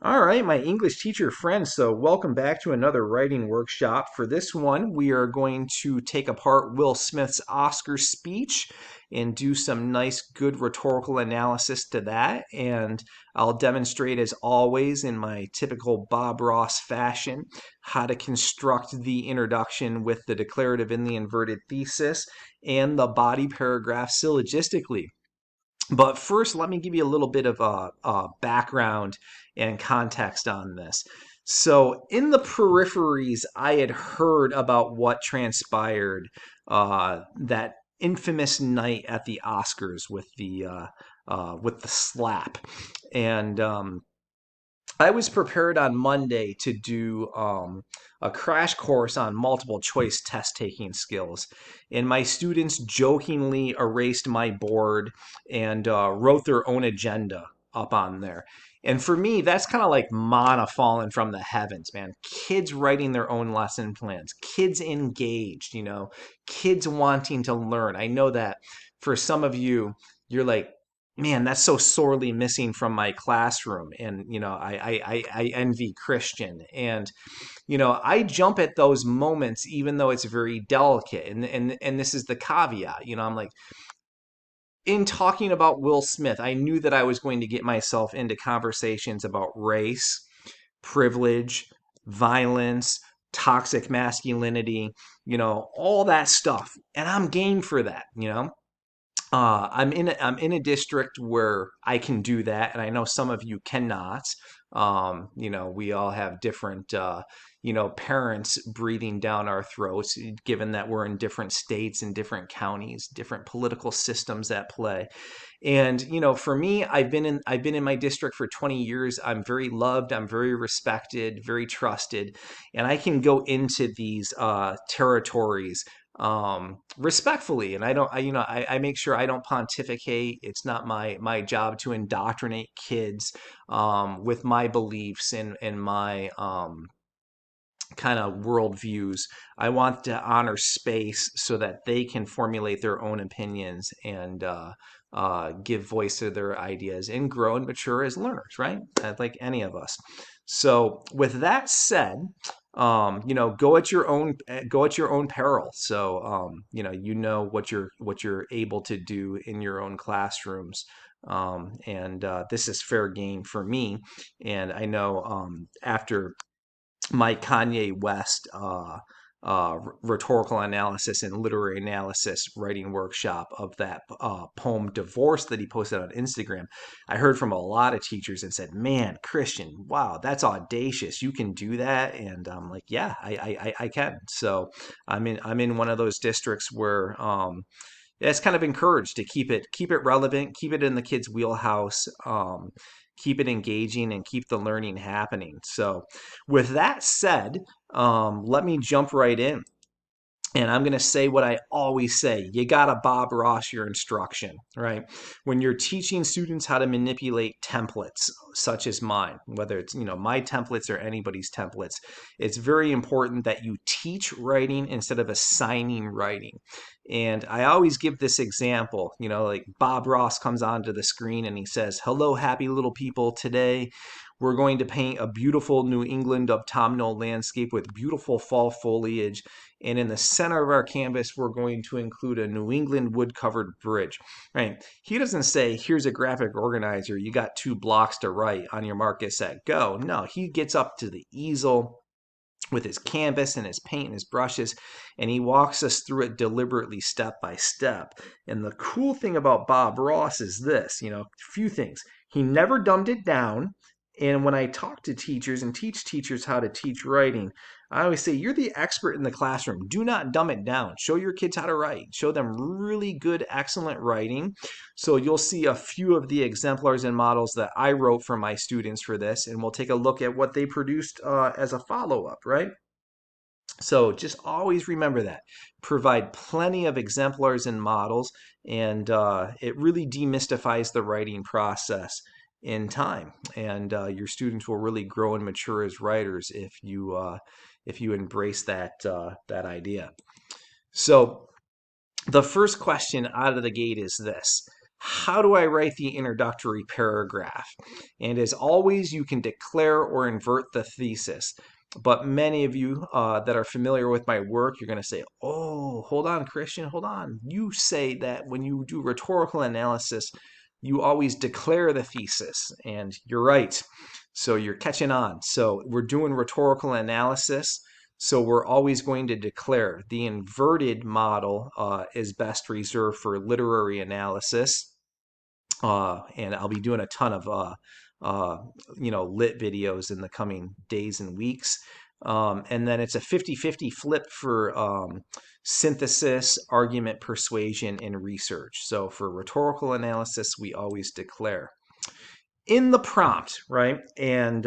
All right, my English teacher friends, so welcome back to another writing workshop. For this one, we are going to take apart Will Smith's Oscar speech and do some nice, good rhetorical analysis to that. And I'll demonstrate, as always, in my typical Bob Ross fashion, how to construct the introduction with the declarative in the inverted thesis and the body paragraph syllogistically. But first, let me give you a little bit of a background and context on this. So, in the peripheries, I had heard about what transpired that infamous night at the Oscars with the slap, and I was prepared on Monday to do a crash course on multiple choice test taking skills. And my students jokingly erased my board and wrote their own agenda up on there. And for me, that's kind of like manna falling from the heavens, man. Kids writing their own lesson plans, kids engaged, kids wanting to learn. I know that for some of you, you're like, man, that's so sorely missing from my classroom. And, I envy Christian. And, I jump at those moments, even though it's very delicate. And this is the caveat, I'm like, in talking about Will Smith, I knew that I was going to get myself into conversations about race, privilege, violence, toxic masculinity, all that stuff. And I'm game for that. I'm in a district where I can do that, and I know some of you cannot. We all have different parents breathing down our throats, given that we're in different states and different counties, different political systems at play. And for me, I've been in my district for 20 years. I'm very loved, I'm very respected, very trusted, and I can go into these territories respectfully. And I don't, I make sure I don't pontificate. It's not my job to indoctrinate kids with my beliefs and my kind of worldviews. I want to honor space so that they can formulate their own opinions and give voice to their ideas and grow and mature as learners, right? Like any of us. So, with that said, go at your own peril. So, what you're able to do in your own classrooms. And this is fair game for me. And I know after my Kanye West rhetorical analysis and literary analysis writing workshop of that poem Divorce that he posted on Instagram, I heard from a lot of teachers and said, man, Christian, wow, that's audacious. You can do that. And I'm like, yeah, I can. So I'm in one of those districts where it's kind of encouraged to keep it relevant, keep it in the kids' wheelhouse, keep it engaging, and keep the learning happening. So, with that said, let me jump right in. And I'm going to say what I always say. You got to Bob Ross your instruction, right? When you're teaching students how to manipulate templates, such as mine, whether it's, my templates or anybody's templates, it's very important that you teach writing instead of assigning writing. And I always give this example, like Bob Ross comes onto the screen and he says, hello, happy little people. Today, we're going to paint a beautiful New England autumnal landscape with beautiful fall foliage. And in the center of our canvas, we're going to include a New England wood-covered bridge, right? He doesn't say, here's a graphic organizer. You got 2 blocks to write. On your mark, get set, go. No, he gets up to the easel with his canvas and his paint and his brushes, and he walks us through it deliberately step by step. And the cool thing about Bob Ross is this, a few things. He never dumbed it down. And when I talk to teachers and teach teachers how to teach writing, I always say, you're the expert in the classroom. Do not dumb it down. Show your kids how to write. Show them really good, excellent writing. So you'll see a few of the exemplars and models that I wrote for my students for this, and we'll take a look at what they produced as a follow-up, right? So just always remember that. Provide plenty of exemplars and models, and it really demystifies the writing process in time. And your students will really grow and mature as writers if you embrace that idea. So the first question out of the gate is this: how do I write the introductory paragraph? And as always, you can declare or invert the thesis. But many of you that are familiar with my work, you're going to say, oh, hold on, Christian, hold on. You say that when you do rhetorical analysis, you always declare the thesis. And you're right. So you're catching on. So we're doing rhetorical analysis. So we're always going to declare. The inverted model is best reserved for literary analysis. And I'll be doing a ton of lit videos in the coming days and weeks. And then it's a 50-50 flip for synthesis, argument, persuasion, and research. So for rhetorical analysis, we always declare. In the prompt, right? And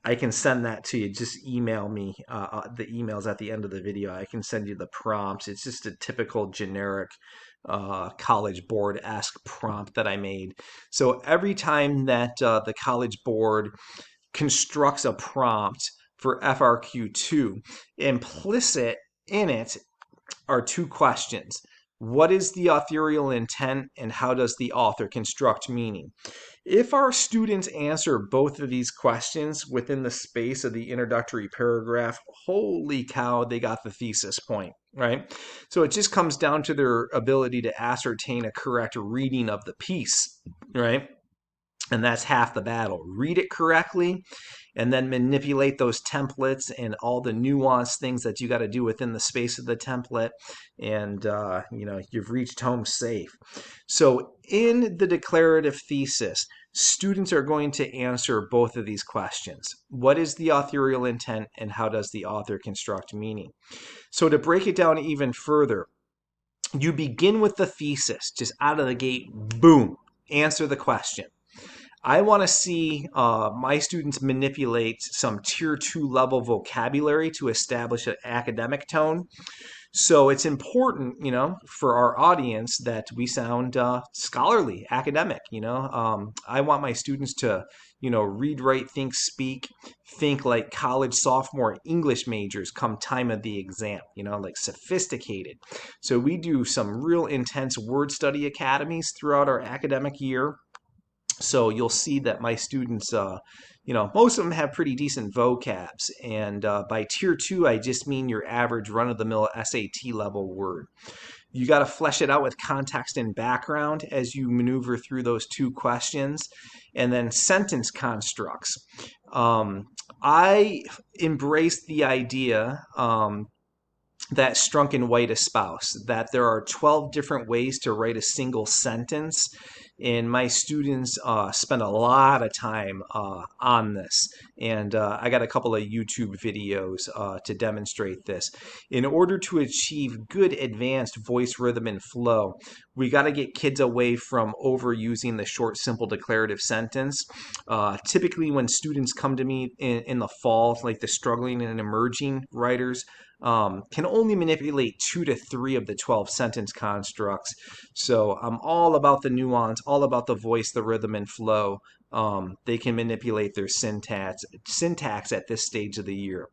I can send that to you. Just email me the emails at the end of the video. I can send you the prompts. It's just a typical generic College Board-esque prompt that I made. So every time that the College Board constructs a prompt for FRQ2, implicit in it are two questions. What is the authorial intent, and how does the author construct meaning? If our students answer both of these questions within the space of the introductory paragraph, holy cow, they got the thesis point, right? So it just comes down to their ability to ascertain a correct reading of the piece, right? And that's half the battle. Read it correctly, and then manipulate those templates and all the nuanced things that you got to do within the space of the template, and you've reached home safe. So in the declarative thesis, students are going to answer both of these questions. What is the authorial intent, and how does the author construct meaning? So to break it down even further, you begin with the thesis, just out of the gate, boom, answer the question. I want to see my students manipulate some tier 2 level vocabulary to establish an academic tone. So it's important, for our audience that we sound scholarly, academic. I want my students to, read, write, think, speak, think like college sophomore English majors come time of the exam, like sophisticated. So we do some real intense word study academies throughout our academic year. So you'll see that my students, most of them have pretty decent vocabs. And by tier 2, I just mean your average run-of-the-mill SAT level word. You got to flesh it out with context and background as you maneuver through those two questions. And then sentence constructs. I embrace the idea that Strunk and White espouse, that there are 12 different ways to write a single sentence. And my students spend a lot of time on this. And I got a couple of YouTube videos to demonstrate this. In order to achieve good advanced voice rhythm and flow, we got to get kids away from overusing the short, simple declarative sentence. Typically, when students come to me in the fall, like the struggling and emerging writers, can only manipulate 2 to 3 of the 12 sentence constructs. So I'm all about the nuance, all about the voice, the rhythm, and flow. They can manipulate their syntax at this stage of the year.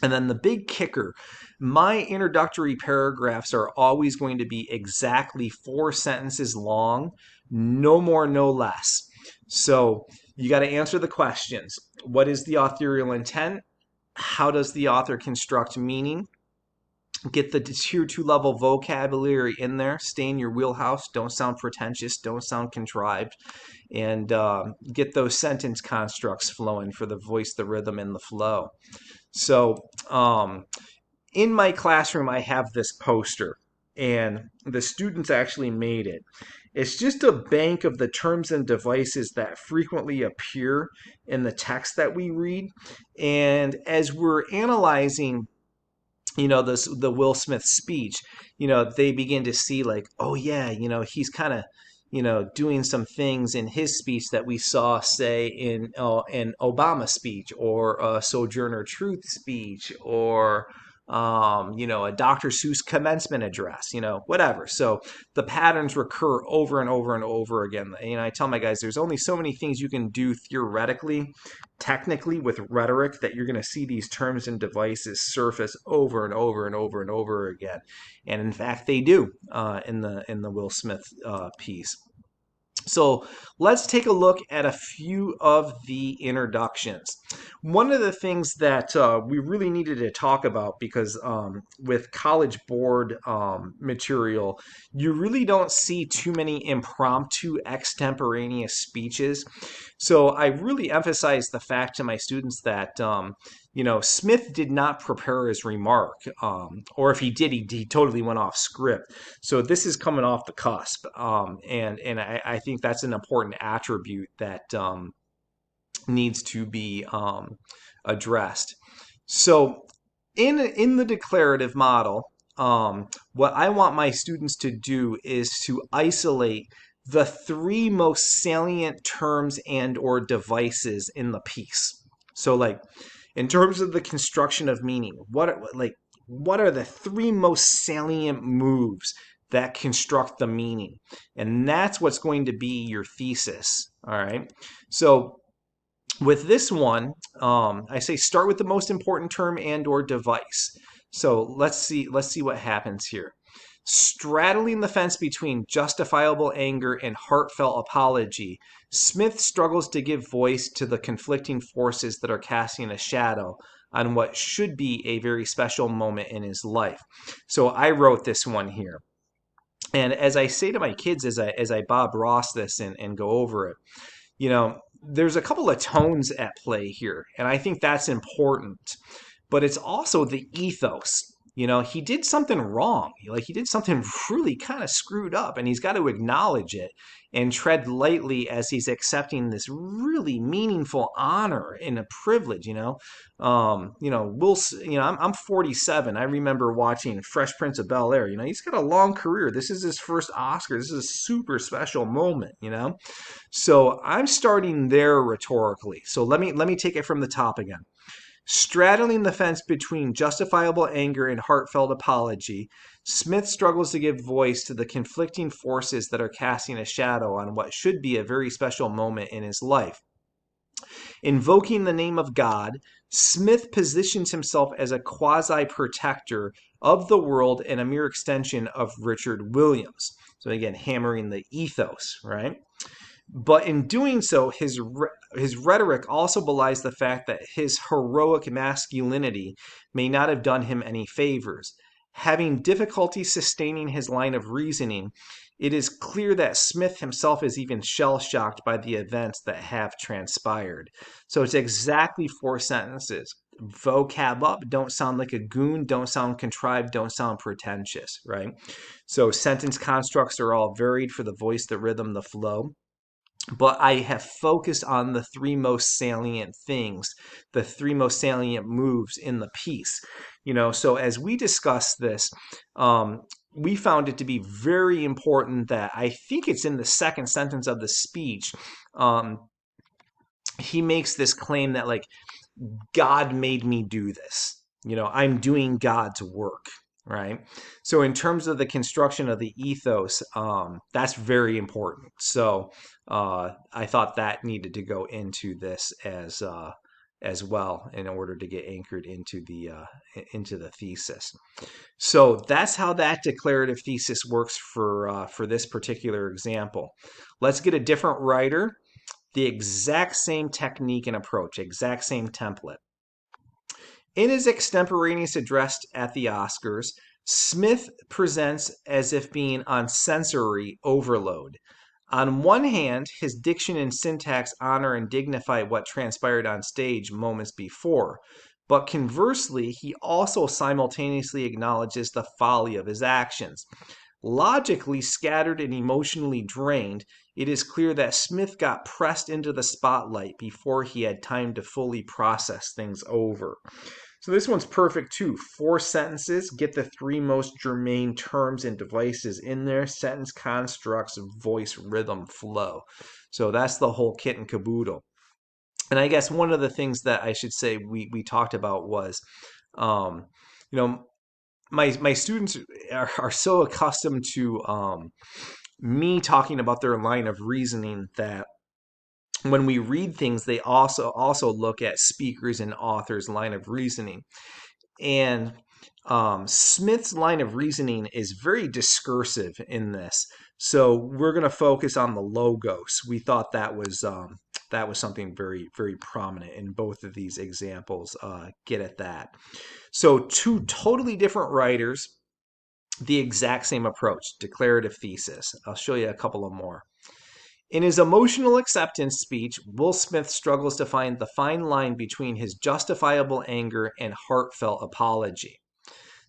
And then the big kicker, my introductory paragraphs are always going to be exactly 4 sentences long, no more, no less. So you got to answer the questions. What is the authorial intent? How does the author construct meaning? Get the tier 2 level vocabulary in there. Stay in your wheelhouse. Don't sound pretentious. Don't sound contrived. And get those sentence constructs flowing for the voice, the rhythm, and the flow. So in my classroom, I have this poster, and the students actually made it. It's just a bank of the terms and devices that frequently appear in the text that we read. And as we're analyzing, the Will Smith speech, they begin to see like, oh yeah, he's kind of, doing some things in his speech that we saw, say, in an Obama speech, or a Sojourner Truth speech, or a Dr. Seuss commencement address, whatever. So the patterns recur over and over and over again. I tell my guys, there's only so many things you can do theoretically, technically with rhetoric that you're going to see these terms and devices surface over and over and over and over again. And in fact, they do in the Will Smith piece. So let's take a look at a few of the introductions. One of the things that we really needed to talk about, because with College Board material, you really don't see too many impromptu extemporaneous speeches. So I really emphasize the fact to my students that Smith did not prepare his remark, or if he did, he totally went off script. So this is coming off the cusp, and I think that's an important attribute that needs to be addressed. So in the declarative model, what I want my students to do is to isolate the three most salient terms and or devices in the piece. So like in terms of the construction of meaning, what are the three most salient moves that construct the meaning? And that's what's going to be your thesis. All right. So with this one, I say start with the most important term and or device. So let's see what happens here. Straddling the fence between justifiable anger and heartfelt apology, Smith struggles to give voice to the conflicting forces that are casting a shadow on what should be a very special moment in his life. So I wrote this one here. And as I say to my kids, as I Bob Ross this and go over it, there's a couple of tones at play here, and I think that's important. But it's also the ethos. He did something wrong. He did something really kind of screwed up, and he's got to acknowledge it and tread lightly as he's accepting this really meaningful honor and a privilege. I'm 47. I remember watching Fresh Prince of Bel-Air. He's got a long career. This is his first Oscar. This is a super special moment. So I'm starting there rhetorically. So let me take it from the top again. Straddling the fence between justifiable anger and heartfelt apology, Smith struggles to give voice to the conflicting forces that are casting a shadow on what should be a very special moment in his life. Invoking the name of God, Smith positions himself as a quasi-protector of the world and a mere extension of Richard Williams. So again, hammering the ethos, right? But in doing so, his rhetoric also belies the fact that his heroic masculinity may not have done him any favors. Having difficulty sustaining his line of reasoning, it is clear that Smith himself is even shell-shocked by the events that have transpired. So it's exactly 4 sentences. Vocab up, don't sound like a goon, don't sound contrived, don't sound pretentious, right? So sentence constructs are all varied for the voice, the rhythm, the flow. But I have focused on the 3 most salient things, the 3 most salient moves in the piece. So as we discuss this, we found it to be very important that I think it's in the second sentence of the speech. He makes this claim that God made me do this. I'm doing God's work. Right. So in terms of the construction of the ethos, that's very important. So I thought that needed to go into this as well in order to get anchored into the thesis. So that's how that declarative thesis works for this particular example. Let's get a different writer, the exact same technique and approach, exact same template. In his extemporaneous address at the Oscars, Smith presents as if being on sensory overload. On one hand, his diction and syntax honor and dignify what transpired on stage moments before, but conversely, he also simultaneously acknowledges the folly of his actions. Logically scattered and emotionally drained, it is clear that Smith got pressed into the spotlight before he had time to fully process things over. So this one's perfect too. 4 sentences, get the 3 most germane terms and devices in there. Sentence constructs, voice, rhythm, flow. So that's the whole kit and caboodle. And I guess one of the things that I should say we talked about was you know, my students are so accustomed to me talking about their line of reasoning that when we read things, they also look at speakers and authors' line of reasoning. And Smith's line of reasoning is very discursive in this. So we're going to focus on the logos. We thought that was something very, very prominent in both of these examples. Get at that. So two totally different writers, the exact same approach, declarative thesis. I'll show you a couple of more. In his emotional acceptance speech, Will Smith struggles to find the fine line between his justifiable anger and heartfelt apology.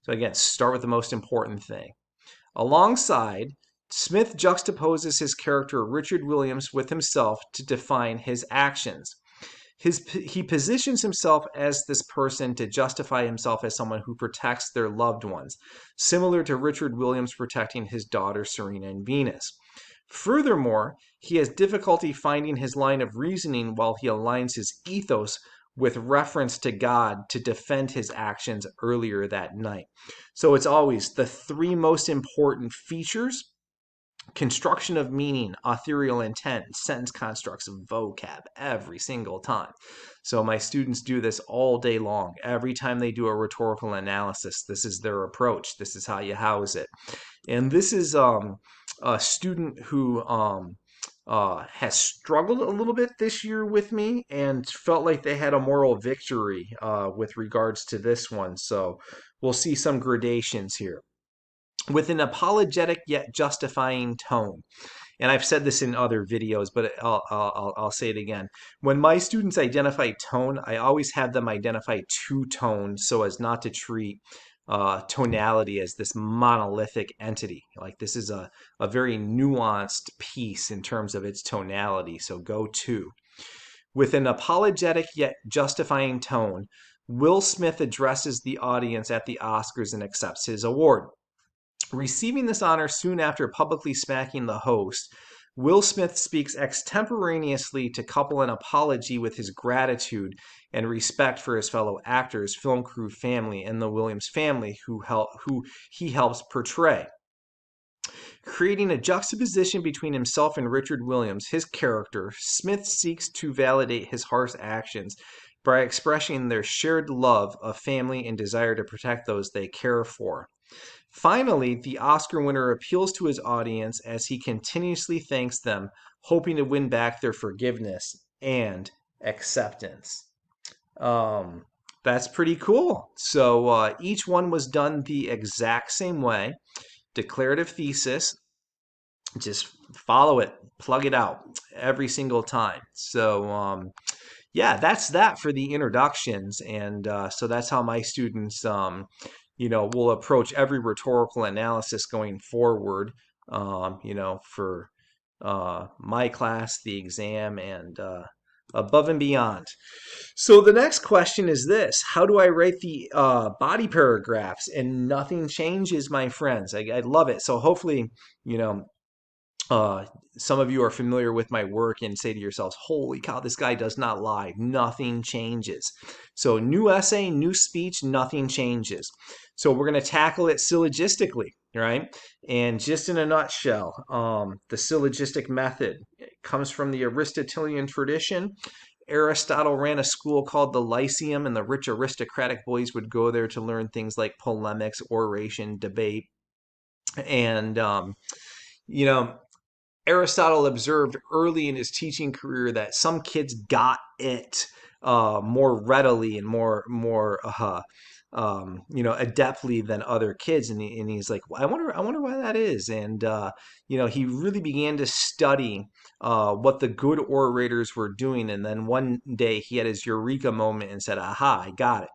So again, start with the most important thing. Alongside, Smith juxtaposes his character Richard Williams with himself to define his actions. He positions himself as this person to justify himself as someone who protects their loved ones, similar to Richard Williams protecting his daughters Serena and Venus. Furthermore, he has difficulty finding his line of reasoning while he aligns his ethos with reference to God to defend his actions earlier that night. So it's always the three most important features: construction of meaning, authorial intent, sentence constructs, vocab, every single time. So my students do this all day long. Every time they do a rhetorical analysis, this is their approach. This is how you house it. And this is a student who has struggled a little bit this year with me and felt like they had a moral victory with regards to this one. So we'll see some gradations here. With an apologetic yet justifying tone. And I've said this in other videos, but I'll say it again. When my students identify tone, I always have them identify two tones so as not to treat tonality as this monolithic entity. Like this is a very nuanced piece in terms of its tonality. So go two. With an apologetic yet justifying tone, Will Smith addresses the audience at the Oscars and accepts his award. Receiving this honor soon after publicly smacking the host, Will Smith speaks extemporaneously to couple an apology with his gratitude and respect for his fellow actors, film crew, family, and the Williams family who he helps portray. Creating a juxtaposition between himself and Richard Williams, his character, Smith seeks to validate his harsh actions by expressing their shared love of family and desire to protect those they care for. Finally, the Oscar winner appeals to his audience as he continuously thanks them, hoping to win back their forgiveness and acceptance. That's pretty cool. So each one was done the exact same way. Declarative thesis, just follow it, plug it out every single time. So yeah, that's that for the introductions. And so that's how my students will approach every rhetorical analysis going forward, for my class, the exam, and above and beyond. So the next question is this: how do I write the body paragraphs? And nothing changes, my friends. I love it. So hopefully, you know, some of you are familiar with my work and say to yourselves, holy cow, this guy does not lie. Nothing changes. So new essay, new speech, nothing changes. So we're going to tackle it syllogistically, right? And just in a nutshell, the syllogistic method comes from the Aristotelian tradition. Aristotle ran a school called the Lyceum, and the rich aristocratic boys would go there to learn things like polemics, oration, debate. And, Aristotle observed early in his teaching career that some kids got it more readily and more adeptly than other kids, and he's like, I wonder why that is. And he really began to study what the good orators were doing, and then one day he had his eureka moment and said, aha, I got it.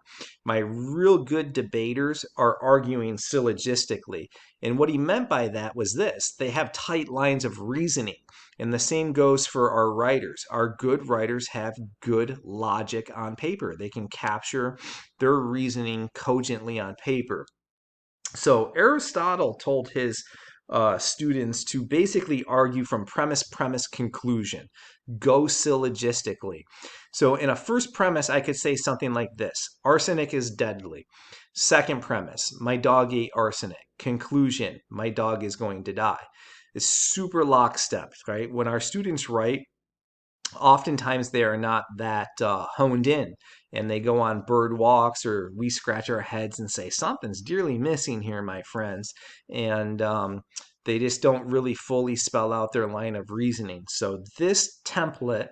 My real good debaters are arguing syllogistically. And what he meant by that was this: they have tight lines of reasoning. And the same goes for our writers. Our good writers have good logic on paper. They can capture their reasoning cogently on paper. So Aristotle told his students to basically argue from premise, conclusion. Go syllogistically. So in a first premise, I could say something like this: arsenic is deadly. Second premise: my dog ate arsenic. Conclusion: my dog is going to die. It's super lockstep, right? When our students write, oftentimes they are not that honed in, and they go on bird walks, or we scratch our heads and say something's dearly missing here, my friends, and they just don't really fully spell out their line of reasoning. So this template,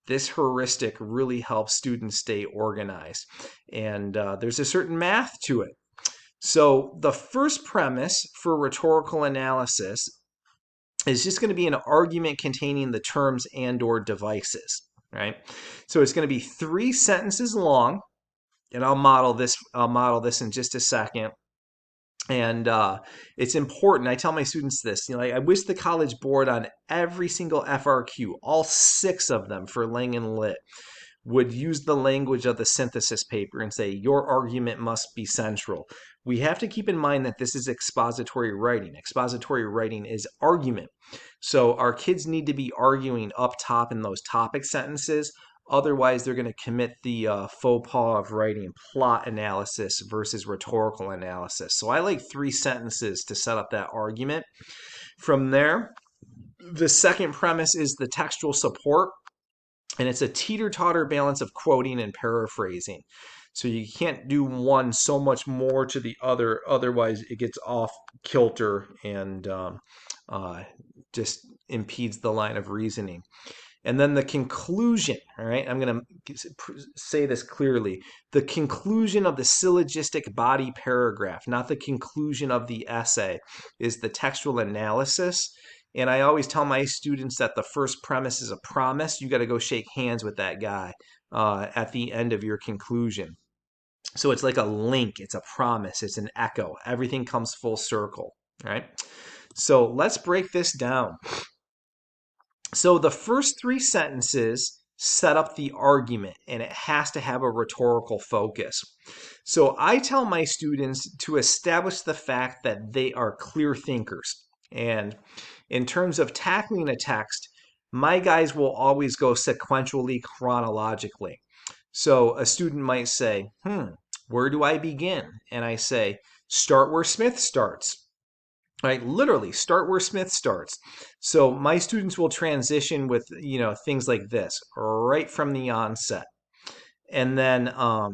this heuristic, really helps students stay organized, and there's a certain math to it. So the first premise for rhetorical analysis is just going to be an argument containing the terms and or devices, right? So it's going to be 3 sentences long, and I'll model this in just a second. And it's important. I tell my students this, I wish the College Board on every single FRQ, all 6 of them for Lang and Lit, would use the language of the synthesis paper and say, your argument must be central. We have to keep in mind that this is expository writing. Expository writing is argument. So our kids need to be arguing up top in those topic sentences. Otherwise, they're going to commit the faux pas of writing plot analysis versus rhetorical analysis. So I like 3 sentences to set up that argument. From there, the second premise is the textual support. And it's a teeter-totter balance of quoting and paraphrasing. So you can't do one so much more to the other. Otherwise, it gets off kilter and just impedes the line of reasoning. And then the conclusion, all right, I'm going to say this clearly. The conclusion of the syllogistic body paragraph, not the conclusion of the essay, is the textual analysis. And I always tell my students that the first premise is a promise. You got to go shake hands with that guy at the end of your conclusion. So it's like a link. It's a promise. It's an echo. Everything comes full circle, right? So let's break this down. So the first 3 sentences set up the argument, and it has to have a rhetorical focus. So I tell my students to establish the fact that they are clear thinkers. And in terms of tackling a text, my guys will always go sequentially, chronologically. So a student might say, where do I begin? And I say, start where Smith starts. Right, literally start where Smith starts. So my students will transition with things like this right from the onset. And then oh,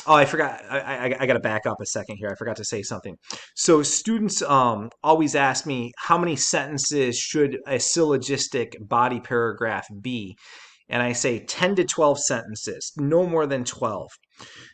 I forgot. I got to back up a second here. I forgot to say something. So students always ask me, how many sentences should a syllogistic body paragraph be? And I say 10 to 12 sentences, no more than 12.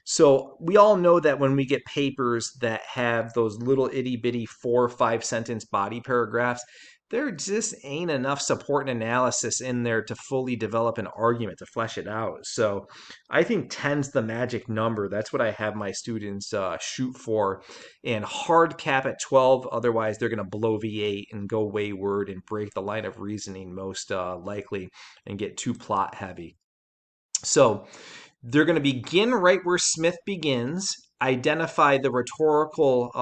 So we all know that when we get papers that have those little itty bitty 4 or 5 sentence body paragraphs, there just ain't enough support and analysis in there to fully develop an argument, to flesh it out. So I think 10's the magic number. That's what I have my students shoot for, and hard cap at 12. Otherwise, they're going to blow V8 and go wayward and break the line of reasoning most likely and get too plot heavy. So they're going to begin right where Smith begins, identify the rhetorical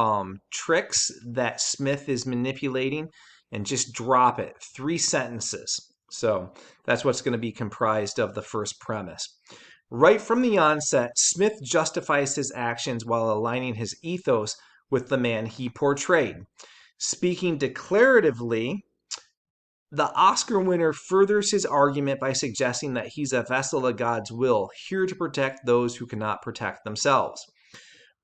tricks that Smith is manipulating, and just drop it. 3 sentences. So that's what's going to be comprised of the first premise. Right from the onset, Smith justifies his actions while aligning his ethos with the man he portrayed. Speaking declaratively, the Oscar winner furthers his argument by suggesting that he's a vessel of God's will, here to protect those who cannot protect themselves.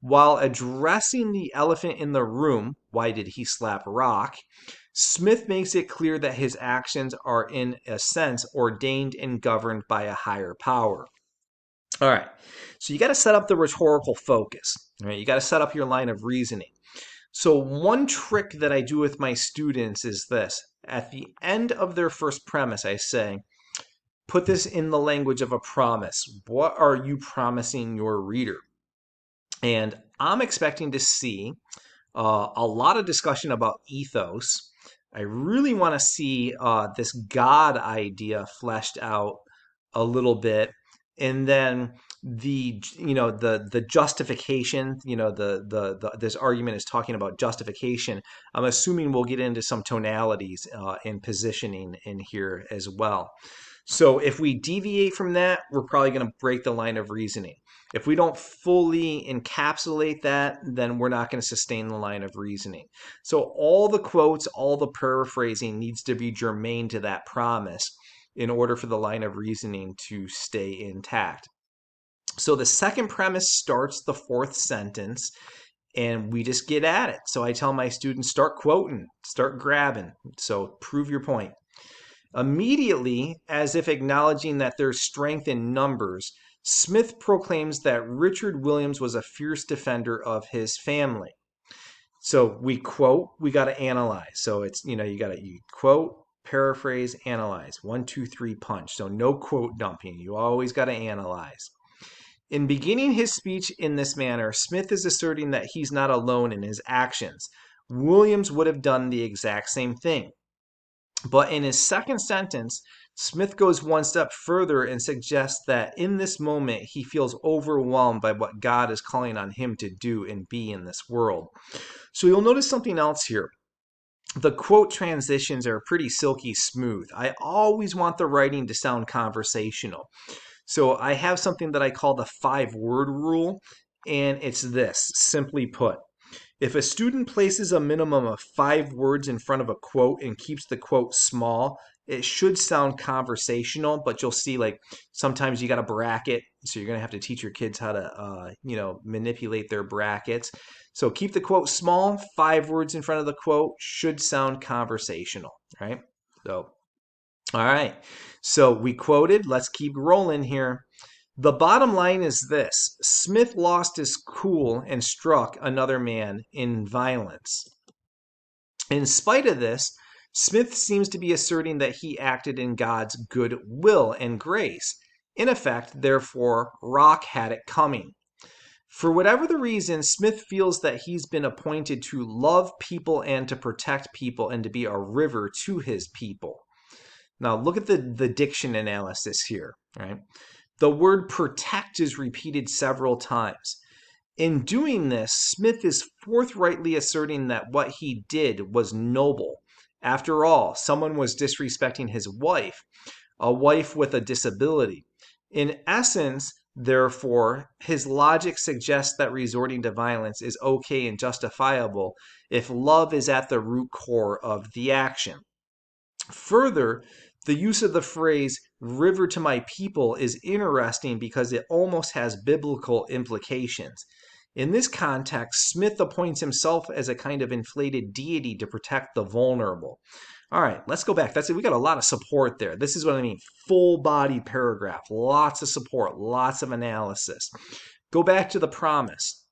While addressing the elephant in the room, why did he slap rock, Smith makes it clear that his actions are, in a sense, ordained and governed by a higher power. All right, so you got to set up the rhetorical focus. Right? You got to set up your line of reasoning. So one trick that I do with my students is this. At the end of their first premise, I say, put this in the language of a promise. What are you promising your reader? And I'm expecting to see a lot of discussion about ethos. I really want to see this God idea fleshed out a little bit. And then the justification, this argument is talking about justification. I'm assuming we'll get into some tonalities and positioning in here as well. So if we deviate from that, we're probably going to break the line of reasoning. If we don't fully encapsulate that, then we're not going to sustain the line of reasoning. So all the quotes, all the paraphrasing needs to be germane to that promise in order for the line of reasoning to stay intact. So the second premise starts the fourth sentence, and we just get at it. So I tell my students, start quoting, start grabbing. So prove your point. Immediately, as if acknowledging that there's strength in numbers, Smith proclaims that Richard Williams was a fierce defender of his family. So we quote, we got to analyze. So it's, you quote, paraphrase, analyze. 1, 2, 3 punch. So no quote dumping. You always got to analyze. In beginning his speech in this manner, Smith is asserting that he's not alone in his actions. Williams would have done the exact same thing. But in his second sentence, Smith goes one step further and suggests that in this moment he feels overwhelmed by what God is calling on him to do and be in this world. So you'll notice something else here. The quote transitions are pretty silky smooth. I always want the writing to sound conversational. So I have something that I call the 5-word rule, and it's this, simply put. If a student places a minimum of 5 words in front of a quote and keeps the quote small, it should sound conversational, but you'll see like sometimes you got to bracket, so you're going to have to teach your kids how to, manipulate their brackets. So keep the quote small, 5 words in front of the quote should sound conversational, right? So, all right. So we quoted, let's keep rolling here. The bottom line is this: Smith lost his cool and struck another man in violence. In spite of this, Smith seems to be asserting that he acted in God's good will and grace. In effect, therefore, Rock had it coming. For whatever the reason, Smith feels that he's been appointed to love people and to protect people and to be a river to his people. Now, look at the diction analysis here, right? The word protect is repeated several times. In doing this, Smith is forthrightly asserting that what he did was noble. After all, someone was disrespecting his wife, a wife with a disability. In essence, therefore, his logic suggests that resorting to violence is okay and justifiable if love is at the root core of the action. Further, the use of the phrase river to my people is interesting because it almost has biblical implications. In this context, Smith appoints himself as a kind of inflated deity to protect the vulnerable. All right, let's go back. That's it. We got a lot of support there. This is what I mean. Full body paragraph, lots of support, lots of analysis. Go back to the promise.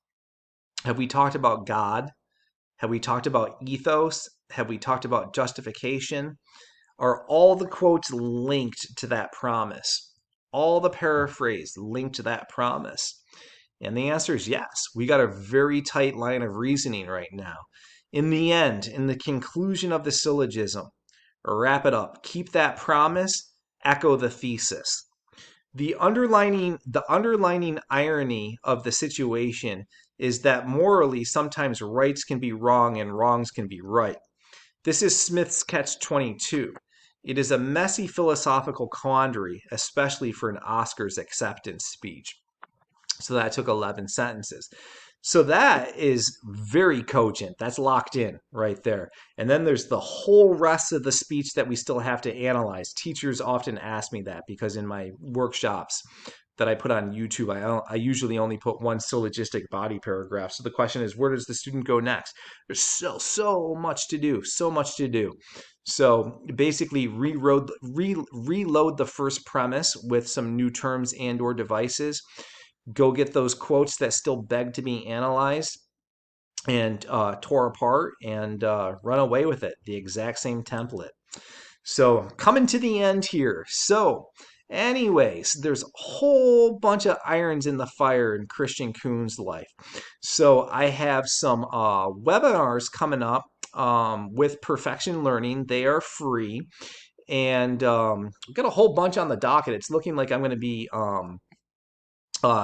Have we talked about God? Have we talked about ethos? Have we talked about justification? Are all the quotes linked to that promise? All the paraphrase linked to that promise? And the answer is yes. We got a very tight line of reasoning right now. In the end, in the conclusion of the syllogism, wrap it up. Keep that promise, echo the thesis. The underlining irony of the situation is that morally, sometimes rights can be wrong and wrongs can be right. This is Smith's catch-22. It is a messy philosophical quandary, especially for an Oscars acceptance speech. So that took 11 sentences. So that is very cogent. That's locked in right there. And then there's the whole rest of the speech that we still have to analyze. Teachers often ask me that because in my workshops that I put on YouTube, I usually only put one syllogistic body paragraph. So the question is, where does the student go next? There's so much to do, so much to do. So basically reload the first premise with some new terms and or devices. Go get those quotes that still beg to be analyzed and tore apart and run away with it. The exact same template. So coming to the end here. So anyways, there's a whole bunch of irons in the fire in Christian Kuhn's life. So I have some webinars coming up with Perfection Learning. They are free. And we've got a whole bunch on the docket. It's looking like I'm going to be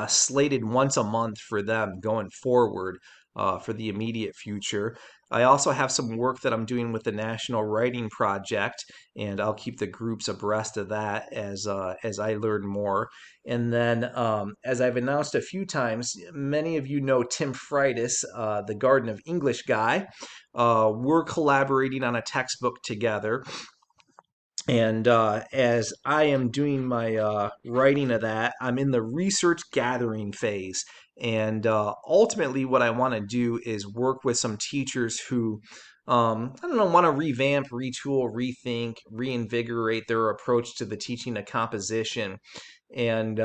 slated once a month for them going forward for the immediate future. I also have some work that I'm doing with the National Writing Project, and I'll keep the groups abreast of that as I learn more. And then, as I've announced a few times, many of you know Tim Freitas, the Garden of English guy. We're collaborating on a textbook together. And as I am doing my writing of that, I'm in the research gathering phase. And ultimately, what I want to do is work with some teachers who, I don't know, want to revamp, retool, rethink, reinvigorate their approach to the teaching of composition and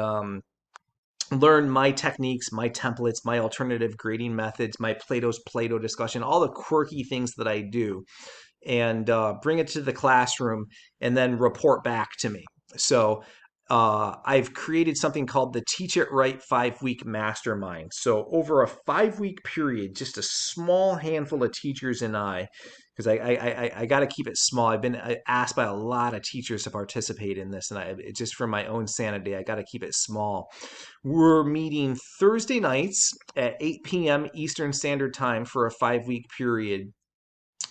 learn my techniques, my templates, my alternative grading methods, my Plato's Plato discussion, all the quirky things that I do and bring it to the classroom and then report back to me. So I've created something called the Teach It Right 5-week mastermind. So over a 5-week period, just a small handful of teachers and I, because I got to keep it small. I've been asked by a lot of teachers to participate in this, and just for my own sanity, I got to keep it small. We're meeting Thursday nights at 8 p.m. Eastern Standard Time for a 5-week period.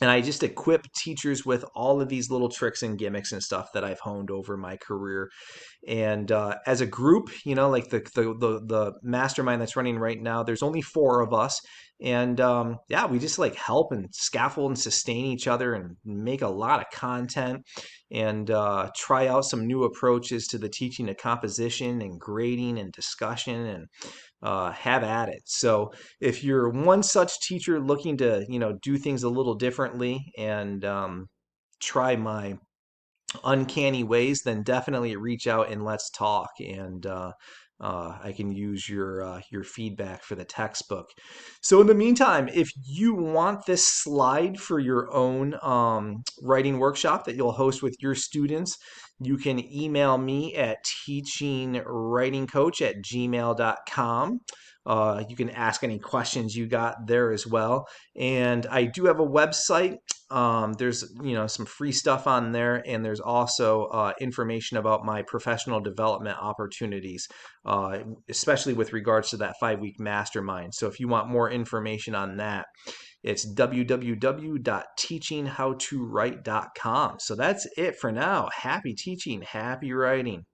And I just equip teachers with all of these little tricks and gimmicks and stuff that I've honed over my career. And as a group, like the mastermind that's running right now, there's only 4 of us. And yeah, we just like help and scaffold and sustain each other and make a lot of content and try out some new approaches to the teaching of composition and grading and discussion and have at it. So if you're one such teacher looking to, do things a little differently and try my uncanny ways, then definitely reach out and let's talk. And I can use your feedback for the textbook. So in the meantime, if you want this slide for your own writing workshop that you'll host with your students, you can email me at teachingwritingcoach@gmail.com. You can ask any questions you got there as well. And I do have a website. There's some free stuff on there, and there's also information about my professional development opportunities, especially with regards to that 5-week mastermind. So if you want more information on that, it's www.teachinghowtowrite.com. So that's it for now. Happy teaching, happy writing.